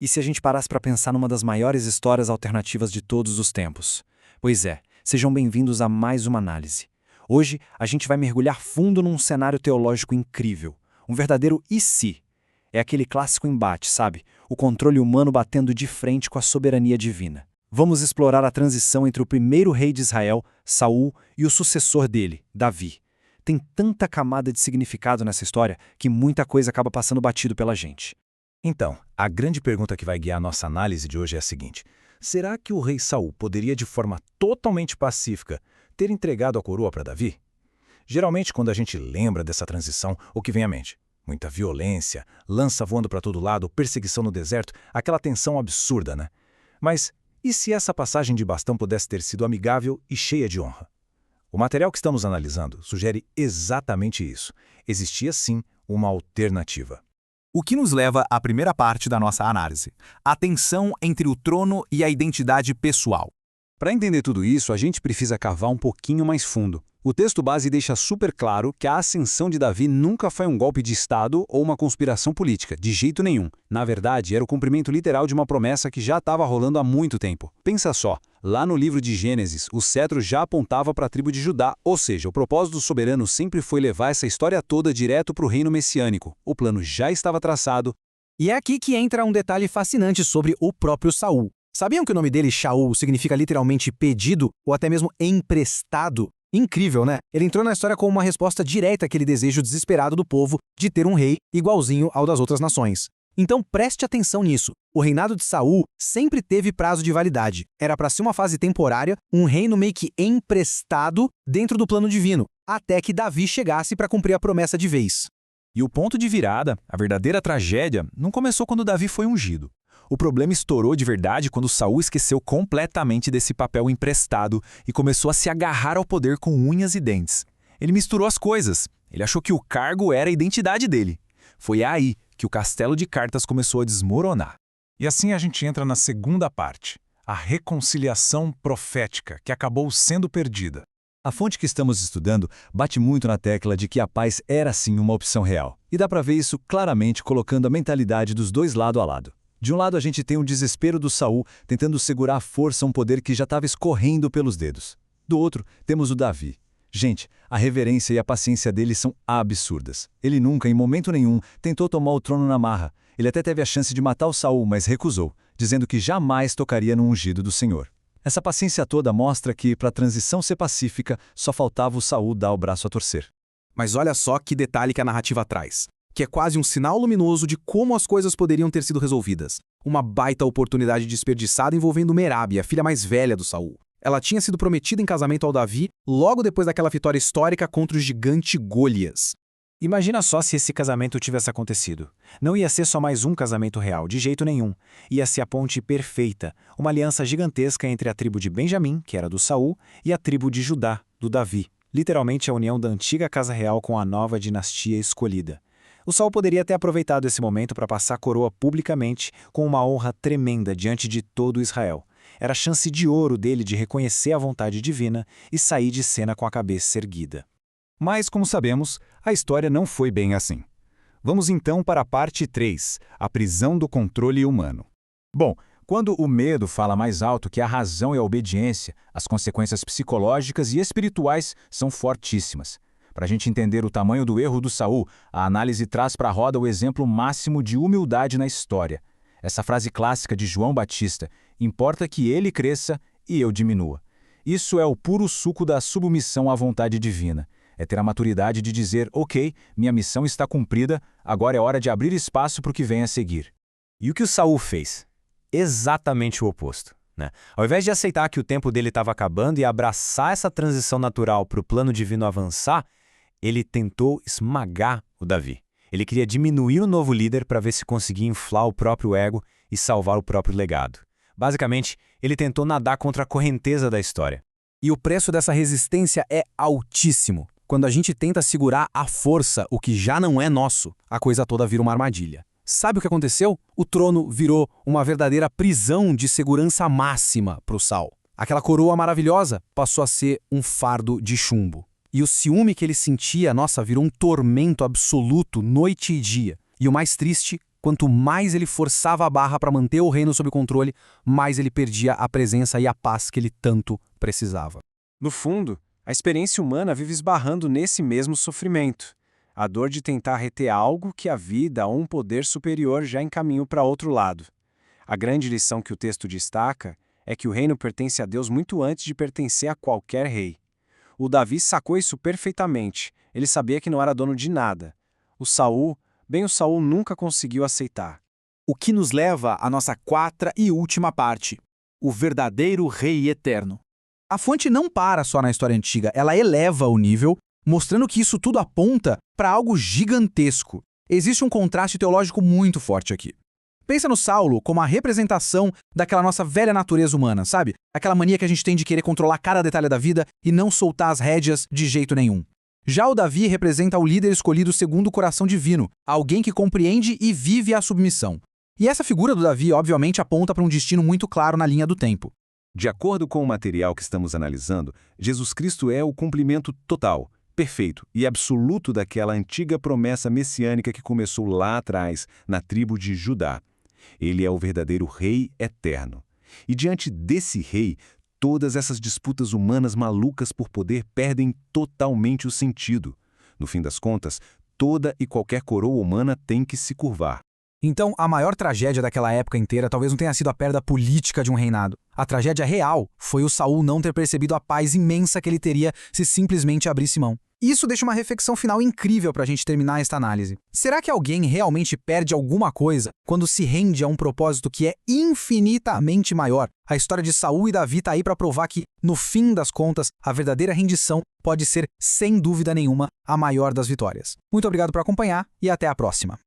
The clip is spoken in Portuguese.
E se a gente parasse para pensar numa das maiores histórias alternativas de todos os tempos? Pois é, sejam bem-vindos a mais uma análise. Hoje, a gente vai mergulhar fundo num cenário teológico incrível, um verdadeiro e se. É aquele clássico embate, sabe? O controle humano batendo de frente com a soberania divina. Vamos explorar a transição entre o primeiro rei de Israel, Saul, e o sucessor dele, Davi. Tem tanta camada de significado nessa história que muita coisa acaba passando batido pela gente. Então, a grande pergunta que vai guiar nossa análise de hoje é a seguinte: será que o rei Saul poderia, de forma totalmente pacífica, ter entregado a coroa para Davi? Geralmente, quando a gente lembra dessa transição, o que vem à mente? Muita violência, lança voando para todo lado, perseguição no deserto, aquela tensão absurda, né? Mas e se essa passagem de bastão pudesse ter sido amigável e cheia de honra? O material que estamos analisando sugere exatamente isso. Existia, sim, uma alternativa. O que nos leva à primeira parte da nossa análise: a tensão entre o trono e a identidade pessoal. Para entender tudo isso, a gente precisa cavar um pouquinho mais fundo. O texto base deixa super claro que a ascensão de Davi nunca foi um golpe de Estado ou uma conspiração política, de jeito nenhum. Na verdade, era o cumprimento literal de uma promessa que já estava rolando há muito tempo. Pensa só, lá no livro de Gênesis, o cetro já apontava para a tribo de Judá, ou seja, o propósito do soberano sempre foi levar essa história toda direto para o reino messiânico. O plano já estava traçado. E é aqui que entra um detalhe fascinante sobre o próprio Saul. Sabiam que o nome dele, Shaul, significa literalmente pedido ou até mesmo emprestado? Incrível, né? Ele entrou na história como uma resposta direta àquele desejo desesperado do povo de ter um rei igualzinho ao das outras nações. Então preste atenção nisso. O reinado de Saul sempre teve prazo de validade. Era para ser uma fase temporária, um reino meio que emprestado dentro do plano divino, até que Davi chegasse para cumprir a promessa de vez. E o ponto de virada, a verdadeira tragédia, não começou quando Davi foi ungido. O problema estourou de verdade quando Saul esqueceu completamente desse papel emprestado e começou a se agarrar ao poder com unhas e dentes. Ele misturou as coisas. Ele achou que o cargo era a identidade dele. Foi aí que o castelo de cartas começou a desmoronar. E assim a gente entra na segunda parte, a reconciliação profética, que acabou sendo perdida. A fonte que estamos estudando bate muito na tecla de que a paz era sim uma opção real. E dá para ver isso claramente colocando a mentalidade dos dois lado a lado. De um lado a gente tem o desespero do Saul tentando segurar à força um poder que já estava escorrendo pelos dedos. Do outro, temos o Davi. Gente, a reverência e a paciência dele são absurdas. Ele nunca, em momento nenhum, tentou tomar o trono na marra. Ele até teve a chance de matar o Saul, mas recusou, dizendo que jamais tocaria no ungido do Senhor. Essa paciência toda mostra que, para a transição ser pacífica, só faltava o Saul dar o braço a torcer. Mas olha só que detalhe que a narrativa traz, que é quase um sinal luminoso de como as coisas poderiam ter sido resolvidas. Uma baita oportunidade desperdiçada envolvendo Merabe, a filha mais velha do Saul. Ela tinha sido prometida em casamento ao Davi logo depois daquela vitória histórica contra o gigante Golias. Imagina só se esse casamento tivesse acontecido. Não ia ser só mais um casamento real, de jeito nenhum. Ia ser a ponte perfeita, uma aliança gigantesca entre a tribo de Benjamim, que era do Saul, e a tribo de Judá, do Davi. Literalmente a união da antiga casa real com a nova dinastia escolhida. O Saul poderia ter aproveitado esse momento para passar a coroa publicamente com uma honra tremenda diante de todo Israel. Era a chance de ouro dele de reconhecer a vontade divina e sair de cena com a cabeça erguida. Mas, como sabemos, a história não foi bem assim. Vamos então para a parte 3, a prisão do controle humano. Bom, quando o medo fala mais alto que a razão e a obediência, as consequências psicológicas e espirituais são fortíssimas. Para a gente entender o tamanho do erro do Saul, a análise traz para a roda o exemplo máximo de humildade na história. Essa frase clássica de João Batista: importa que ele cresça e eu diminua. Isso é o puro suco da submissão à vontade divina. É ter a maturidade de dizer, ok, minha missão está cumprida, agora é hora de abrir espaço para o que vem a seguir. E o que o Saul fez? Exatamente o oposto, né? Ao invés de aceitar que o tempo dele estava acabando e abraçar essa transição natural para o plano divino avançar, ele tentou esmagar o Davi. Ele queria diminuir o novo líder para ver se conseguia inflar o próprio ego e salvar o próprio legado. Basicamente, ele tentou nadar contra a correnteza da história. E o preço dessa resistência é altíssimo. Quando a gente tenta segurar à força o que já não é nosso, a coisa toda vira uma armadilha. Sabe o que aconteceu? O trono virou uma verdadeira prisão de segurança máxima para o Saul. Aquela coroa maravilhosa passou a ser um fardo de chumbo. E o ciúme que ele sentia, nossa, virou um tormento absoluto noite e dia. E o mais triste, Quanto mais ele forçava a barra para manter o reino sob controle, mais ele perdia a presença e a paz que ele tanto precisava. No fundo, a experiência humana vive esbarrando nesse mesmo sofrimento. A dor de tentar reter algo que a vida ou um poder superior já encaminhou para outro lado. A grande lição que o texto destaca é que o reino pertence a Deus muito antes de pertencer a qualquer rei. O Davi sacou isso perfeitamente. Ele sabia que não era dono de nada. O Saul nunca conseguiu aceitar. O que nos leva à nossa quarta e última parte: o verdadeiro Rei Eterno. A fonte não para só na história antiga, ela eleva o nível, mostrando que isso tudo aponta para algo gigantesco. Existe um contraste teológico muito forte aqui. Pensa no Saulo como a representação daquela nossa velha natureza humana, sabe? Aquela mania que a gente tem de querer controlar cada detalhe da vida e não soltar as rédeas de jeito nenhum. Já o Davi representa o líder escolhido segundo o coração divino, alguém que compreende e vive a submissão. E essa figura do Davi, obviamente, aponta para um destino muito claro na linha do tempo. De acordo com o material que estamos analisando, Jesus Cristo é o cumprimento total, perfeito e absoluto daquela antiga promessa messiânica que começou lá atrás, na tribo de Judá. Ele é o verdadeiro Rei Eterno. E diante desse Rei, todas essas disputas humanas malucas por poder perdem totalmente o sentido. No fim das contas, toda e qualquer coroa humana tem que se curvar. Então, a maior tragédia daquela época inteira talvez não tenha sido a perda política de um reinado. A tragédia real foi o Saul não ter percebido a paz imensa que ele teria se simplesmente abrisse mão. Isso deixa uma reflexão final incrível para a gente terminar esta análise. Será que alguém realmente perde alguma coisa quando se rende a um propósito que é infinitamente maior? A história de Saul e Davi está aí para provar que, no fim das contas, a verdadeira rendição pode ser, sem dúvida nenhuma, a maior das vitórias. Muito obrigado por acompanhar e até a próxima.